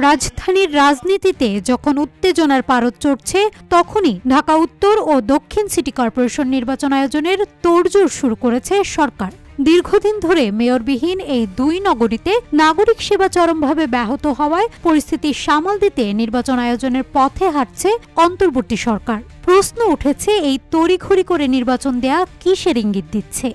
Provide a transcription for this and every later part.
রাজধানীর রাজনীতিতে যখন উত্তেজনার পারদ চড়ছে, তখনই ঢাকা উত্তর ও দক্ষিণ সিটি কর্পোরেশন নির্বাচন আয়োজনের তোড়জোড় শুরু করেছে সরকার। দীর্ঘদিন ধরে মেয়রবিহীন এই দুই নগরীতে নাগরিক সেবা চরমভাবে ব্যাহত হওয়ায় পরিস্থিতি সামাল দিতে নির্বাচন আয়োজনের পথে হাঁটছে অন্তর্বর্তী সরকার। প্রশ্ন উঠেছে, এই তড়িঘড়ি করে নির্বাচন দেয়া কিসের ইঙ্গিত দিচ্ছে?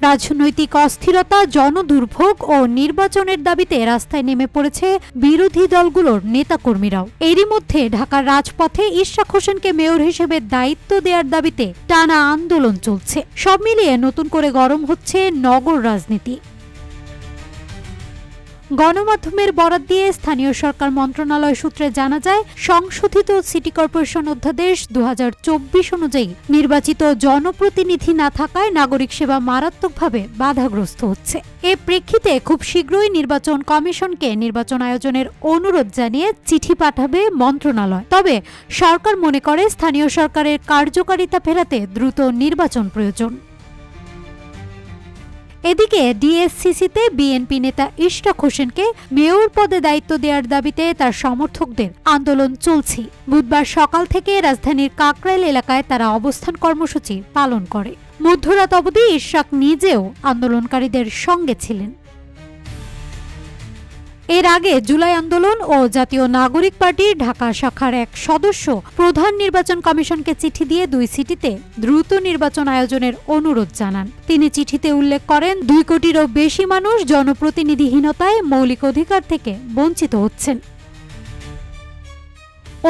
রাজনৈতিক অস্থিরতা, জনদুর্ভোগ ও নির্বাচনের দাবিতে রাস্তায় নেমে পড়েছে বিরোধী দলগুলোর নেতাকর্মীরাও। এরই মধ্যে ঢাকার রাজপথে ইশরাক হোসেনকে মেয়র হিসেবে দায়িত্ব দেওয়ার দাবিতে টানা আন্দোলন চলছে। সব মিলিয়ে নতুন করে গরম হচ্ছে নগর রাজনীতি। গণমাধ্যমের বরাত দিয়ে স্থানীয় সরকার মন্ত্রণালয় সূত্রে জানা যায়, সংশোধিত সিটি কর্পোরেশন অধ্যাদেশ ২০২৪ অনুযায়ী নির্বাচিত জনপ্রতিনিধি না থাকায় নাগরিক সেবা মারাত্মকভাবে বাধাগ্রস্ত হচ্ছে। এ প্রেক্ষিতে খুব শীঘ্রই নির্বাচন কমিশনকে নির্বাচন আয়োজনের অনুরোধ জানিয়ে চিঠি পাঠাবে মন্ত্রণালয়। তবে সরকার মনে করে, স্থানীয় সরকারের কার্যকারিতা ফেরাতে দ্রুত নির্বাচন প্রয়োজন। এদিকে ডিএসসিসিতে বিএনপি নেতা ইশরাক হোসেনকে মেয়র পদে দায়িত্ব দেওয়ার দাবিতে তার সমর্থকদের আন্দোলন চলছে। বুধবার সকাল থেকে রাজধানীর কাকরাইল এলাকায় তারা অবস্থান কর্মসূচি পালন করে। মধ্যরাত অবধি ইশরাক নিজেও আন্দোলনকারীদের সঙ্গে ছিলেন। এর আগে জুলাই আন্দোলন ও জাতীয় নাগরিক পার্টির ঢাকা শাখার এক সদস্য প্রধান নির্বাচন কমিশনকে চিঠি দিয়ে দুই সিটিতে দ্রুত নির্বাচন আয়োজনের অনুরোধ জানান। তিনি চিঠিতে উল্লেখ করেন, ২ কোটিরও বেশি মানুষ জনপ্রতিনিধিহীনতায় মৌলিক অধিকার থেকে বঞ্চিত হচ্ছেন।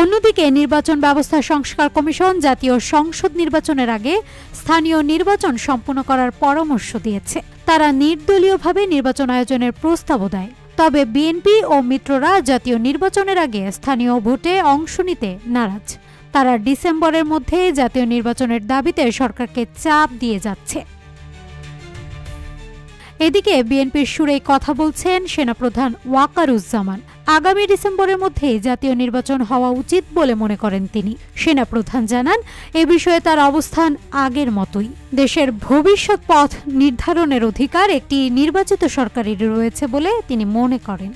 অন্যদিকে নির্বাচন ব্যবস্থা সংস্কার কমিশন জাতীয় সংসদ নির্বাচনের আগে স্থানীয় নির্বাচন সম্পন্ন করার পরামর্শ দিয়েছে। তারা নির্দলীয়ভাবে নির্বাচন আয়োজনের প্রস্তাবও দেয়। তবে বিএনপি ও মিত্ররা জাতীয় নির্বাচনের আগে স্থানীয় ভোটে অংশ নিতে নারাজ। তারা ডিসেম্বরের মধ্যে জাতীয় নির্বাচনের দাবিতে সরকারকে চাপ দিয়ে যাচ্ছে। এদিকে বিএনপির সুরেই কথা বলছেন সেনাপ্রধান ওয়াকারুজ্জামান। আগামী ডিসেম্বরের মধ্যে জাতীয় নির্বাচন হওয়া উচিত বলে মনে করেন তিনি। সেনাপ্রধান জানান, এ বিষয়ে তার অবস্থান আগের মতোই। দেশের ভবিষ্যৎ পথ নির্ধারণের অধিকার একটি নির্বাচিত সরকারের রয়েছে বলে তিনি মনে করেন।